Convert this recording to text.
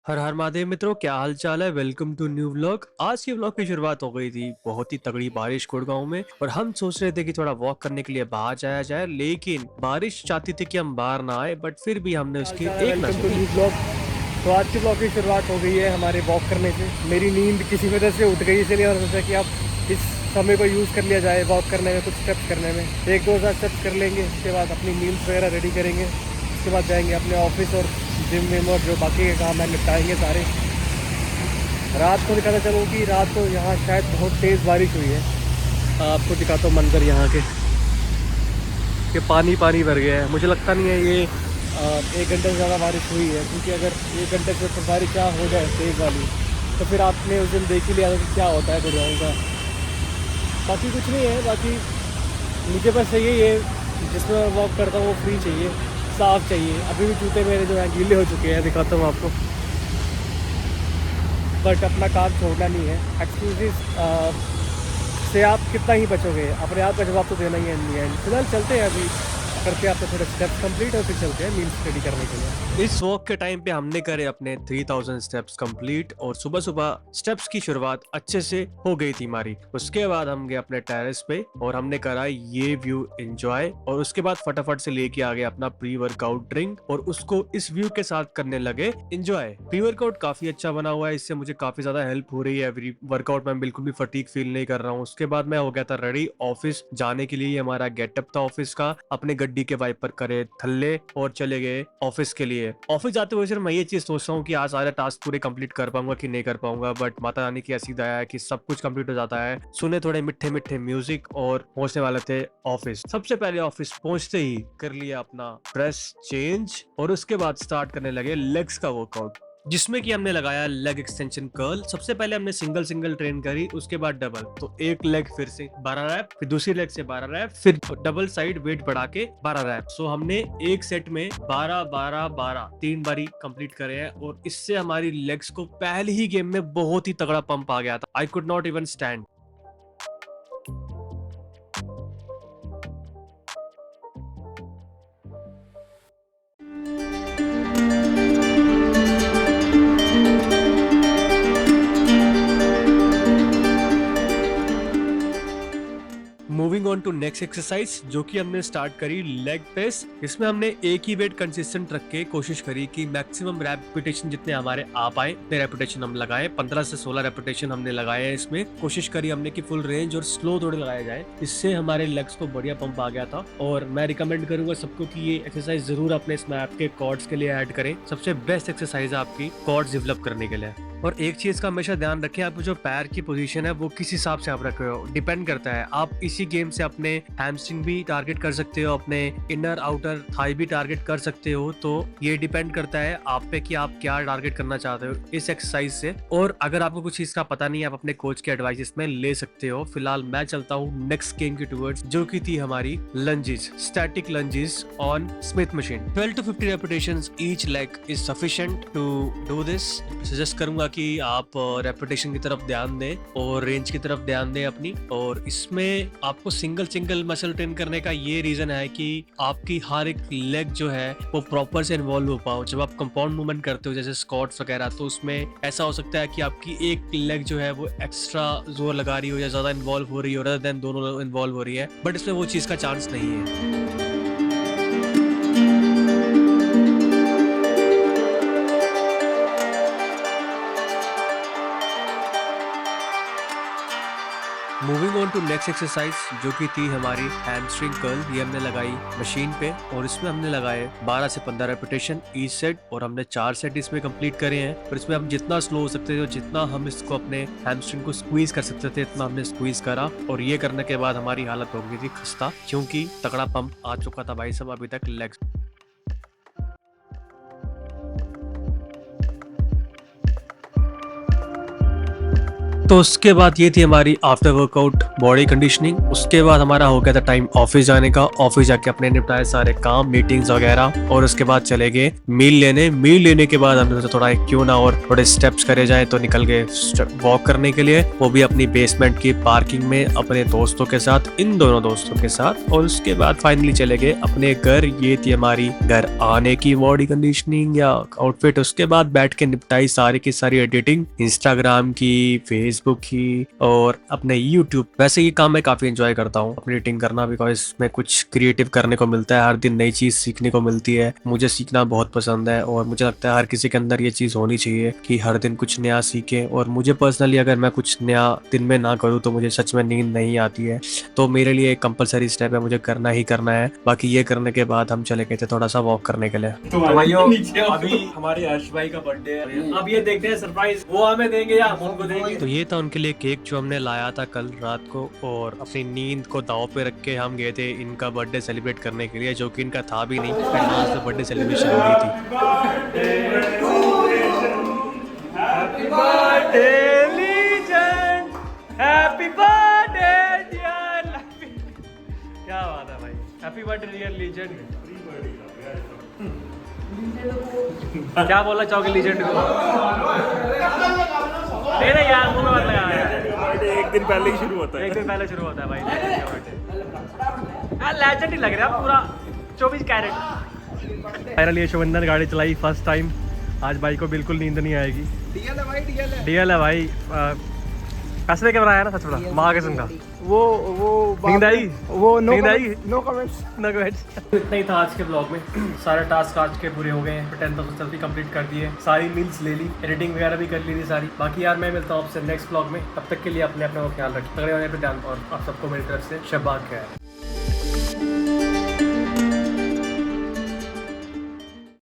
हर हर महादेव मित्रों, क्या हाल चाल है। Welcome to new vlog. आज की व्लॉग की शुरुआत हो गई थी बहुत ही तगड़ी बारिश गुड़गांव में, और हम सोच रहे थे कि थोड़ा वॉक करने के लिए बाहर जाया जाए, लेकिन बारिश चाहती थी कि हम बाहर ना आए, बट फिर भी हमने हाल उसकी चाल है। एक ना वेलकम टू सुनी। New blog. तो आज की ब्लॉग की शुरुआत हो गई है हमारे वॉक करने से। मेरी नींद किसी वजह से उठ गई, इसलिए मैंने सोचा कि अब इस समय को यूज़ कर लिया जाए वॉक करने में, कुछ स्टेप्स करने में। एक दो हज़ार स्टेप्स कर लेंगे, उसके बाद अपनी मील्स वगैरह रेडी करेंगे, उसके बाद जाएंगे अपने ऑफिस और जिम विम और जो बाकी के काम है निपटाएंगे सारे। रात को दिखाता चलो कि रात को यहाँ शायद बहुत तेज़ बारिश हुई है। आपको दिखाता हूँ मंजर यहाँ के, कि पानी पानी भर गया है। मुझे लगता नहीं है ये 1 घंटे से ज़्यादा बारिश हुई है, क्योंकि अगर 1 घंटे से ऊपर बारिश क्या हो जाए तेज़ वाली, तो फिर आपने उस दिन देख ही लिया था कि क्या होता है गुड़गांव का। बाकी कुछ नहीं है, बाकी मुझे बस यही है, जिसमें मैं वॉक करता हूँ वो फ्री चाहिए, साफ़ चाहिए। अभी भी जूते मेरे जो हैं गीले हो चुके हैं, दिखाता हूँ आपको। बट अपना काम छोड़ना नहीं है। एक्सक्यूज़ से आप कितना ही बचोगे, अपने आप का जवाब तो देना ही है इन दी एंड। फिलहाल चलते हैं, अभी करके आपको थोड़े स्टेप्स कंप्लीट और फिर चलते हैं मील स्टडी करने के लिए। इस वॉक के टाइम पे हमने करे अपने 3000 स्टेप्स कंप्लीट, और सुबह सुबह स्टेप्स की शुरुआत अच्छे से हो गई थी हमारी। उसके बाद हम गए अपने टेरेस पे और हमने करा ये व्यू एंजॉय, और उसके बाद फटाफट से लेके आ गए अपना प्री वर्कआउट ड्रिंक और उसको इस व्यू के साथ करने लगे एंजॉय। प्री वर्कआउट काफी अच्छा बना हुआ है, इससे मुझे काफी ज्यादा हेल्प हो रही है एवरी वर्कआउट में, बिल्कुल भी फटीग फील नहीं कर रहा हूँ। उसके बाद मैं हो गया था रेडी ऑफिस जाने के लिए। हमारा गेटअप था ऑफिस का, अपने गड्डी के वाइपर करे थल्ले और चले गए ऑफिस के लिए। ऑफिस जाते हुए सिर्फ मैं ये चीज सोच रहा हूँ कि आज सारे टास्क पूरे कंप्लीट कर पाऊंगा कि नहीं कर पाऊंगा, बट माता रानी की ऐसी दया है कि सब कुछ कंप्लीट हो जाता है। सुने थोड़े मीठे मीठे म्यूजिक और पहुंचने वाले थे ऑफिस। सबसे पहले ऑफिस पहुंचते ही कर लिया अपना ड्रेस चेंज, और उसके बाद स्टार्ट करने लगे लेग्स का वर्कआउट, जिसमें कि हमने लगाया लेग एक्सटेंशन कर्ल। सबसे पहले हमने सिंगल सिंगल ट्रेन करी, उसके बाद डबल। तो एक लेग फिर से 12 रैप, फिर दूसरी लेग से 12 रैप, फिर डबल साइड वेट बढ़ा के 12 रैप। सो हमने एक सेट में 12 12 12 3 बारी कंप्लीट करे हैं, और इससे हमारी लेग्स को पहले ही गेम में बहुत ही तगड़ा पंप आ गया था। I could not even stand. Moving on to next exercise, जो कि हमने स्टार्ट करी लेग प्रेस। इसमें हमने एक ही वेट कंसिस्टेंट रख के कोशिश करी कि मैक्सिमम रेपिटेशन जितने हमारे आ पाए उतने रेपिटेशन हम लगाए। 15 से 16 रेपिटेशन हमने लगाए हैं। इसमें कोशिश करी हमने कि फुल रेंज और स्लो थोड़े लगाया जाए, इससे हमारे लेग्स को बढ़िया पंप आ गया था। और मैं रिकमेंड करूंगा सबको कि ये एक्सरसाइज जरूर अपने इसमें आपके कॉर्ड्स के लिए ऐड करें। सबसे बेस्ट एक्सरसाइज है आपकी कॉर्ड्स डेवलप करने के लिए। और एक चीज का हमेशा ध्यान रखें, आप जो पैर की पोजीशन है वो किस हिसाब से आप रख रहे हो डिपेंड करता है। आप इसी गेम से अपने हैमस्ट्रिंग भी टारगेट कर सकते हो, अपने इनर आउटर थाई भी टारगेट कर सकते हो। तो ये डिपेंड करता है आप पे कि आप क्या टारगेट करना चाहते हो इस एक्सरसाइज से। और अगर आपको कुछ चीज का पता नहीं है, आप अपने कोच के एडवाइस इसमें ले सकते हो। फिलहाल मैं चलता हूँ नेक्स्ट गेम की टूवर्ड्स, जो की थी हमारी lunges, static lunges on Smith machine. 12 to 50 repetitions each leg is sufficient to do this. Suggest करूंगा कि आप रेपुटेशन की तरफ ध्यान दें और रेंज की तरफ ध्यान दें अपनी। और इसमें आपको सिंगल सिंगल मसल ट्रेन करने का ये रीजन है कि आपकी हर एक लेग जो है वो प्रॉपर से इन्वॉल्व हो पाओ। जब आप कंपाउंड मूवमेंट करते हो जैसे स्क्वाट्स वगैरह, तो उसमें ऐसा हो सकता है कि आपकी एक लेग जो है वो एक्स्ट्रा जोर लगा रही हो या ज्यादा इन्वॉल्व हो रही हो, rather than दोनों इन्वॉल्व हो रही है, बट इसमें वो चीज का चांस नहीं है। Moving on to next exercise, जो कि थी हमारी हैमस्ट्रिंग कर्ल। ये हमने लगाई मशीन पे, और इसमें हमने लगाए 12 से 15 रेपिटेशन ईच सेट, और हमने 4 सेट इसमें कंप्लीट करे हैं। और इसमें हम जितना स्लो हो सकते थे, जितना हम इसको अपने हैमस्ट्रिंग को स्क्वीज कर सकते थे, इतना हमने स्क्वीज करा। और ये करने के बाद हमारी हालत हो गई थी खस्ता, क्योंकि तगड़ा पंप आ चुका था भाई सब अभी तक लेग्स। तो उसके बाद ये थी हमारी आफ्टर वर्कआउट बॉडी कंडीशनिंग। उसके बाद हमारा हो गया था टाइम ऑफिस जाने का। ऑफिस जाके अपने निपटाए सारे काम, मीटिंग्स वगैरह, और उसके बाद चले गए मील लेने। मील लेने के बाद हमने सोचा थोड़ा क्यों ना और थोड़े स्टेप्स करे जाए, तो निकल गए वॉक करने के लिए, वो भी अपनी बेसमेंट की पार्किंग में अपने दोस्तों के साथ, इन दोनों दोस्तों के साथ। और उसके बाद फाइनली चले गए अपने घर। ये थी हमारी घर आने की बॉडी कंडीशनिंग या आउटफिट। उसके बाद बैठ के निपटाई सारी की सारी एडिटिंग, इंस्टाग्राम की, फेसबुक की और अपने यूट्यूब। वैसे ये काम मैं काफी एंजॉय करता हूँ, अपनी एडिटिंग करना, बिकॉज इसमें कुछ क्रिएटिव करने को मिलता है, हर दिन नई चीज सीखने को मिलती है। मुझे सीखना बहुत पसंद है और मुझे लगता है हर किसी के अंदर ये चीज होनी चाहिए कि हर दिन कुछ नया सीखे। और मुझे पर्सनली अगर मैं कुछ नया दिन में ना करूँ तो मुझे सच में नींद नहीं आती है, तो मेरे लिए एक कंपलसरी स्टेप है, मुझे करना ही करना है। बाकी ये करने के बाद हम चले गए थे थोड़ा सा वॉक करने के लिए। तो भाइयों अभी हमारे हर्ष भाई का बर्थडे है, अब ये देखते हैं सरप्राइज वो हमें देंगे या हम उनको देंगे। तो ये था उनके लिए केक जो हमने लाया था कल रात को, और अपनी नींद को दाव पे रख के हम गए थे इनका बर्थडे सेलिब्रेट करने के लिए, जो कि इनका था भी नहीं। एडवांस में बर्थडे सेलिब्रेशन हो रही थी। Happy birthday legend, happy birthday dear. क्या बात है भाई, हैप्पी बर्थडे डियर लीजेंड। क्या बोलना चाहोगे लीजेंड को? नहीं नहीं यार, मुंह में मत लगा यार। एक दिन पहले ही शुरू होता है। एक दिन पहले शुरू होता है भाई लेजेंड का बर्थडे। यार लेजेंड ही लग रहा है पूरा 24 कैरेट। फाइनली ये शुभंदर गाड़ी चलाई फर्स्ट टाइम। आज भाई को बिल्कुल नींद नहीं आएगी। डीएल है भाई, डीएल है भाई। कसरे के बनाया ना, सच बता, माँ कसम का। वो नींद आई? वो नींद आई? No comments. No comments. इतना ही था आज के ब्लॉग में। सारे टास्क आज के पूरे हो गए हैं। 10,000 सेल्फी कंप्लीट कर दिए, सारी मील्स ले ली, एडिटिंग वगैरह भी कर ली थी सारी। बाकी यार मैं मिलता हूँ आपसे नेक्स्ट ब्लॉग में, तब तक के लिए अपने अपने को ख्याल रखिए, तगड़े होने पे ध्यान, और आप सबको मेरी तरफ से शब्बा खैर।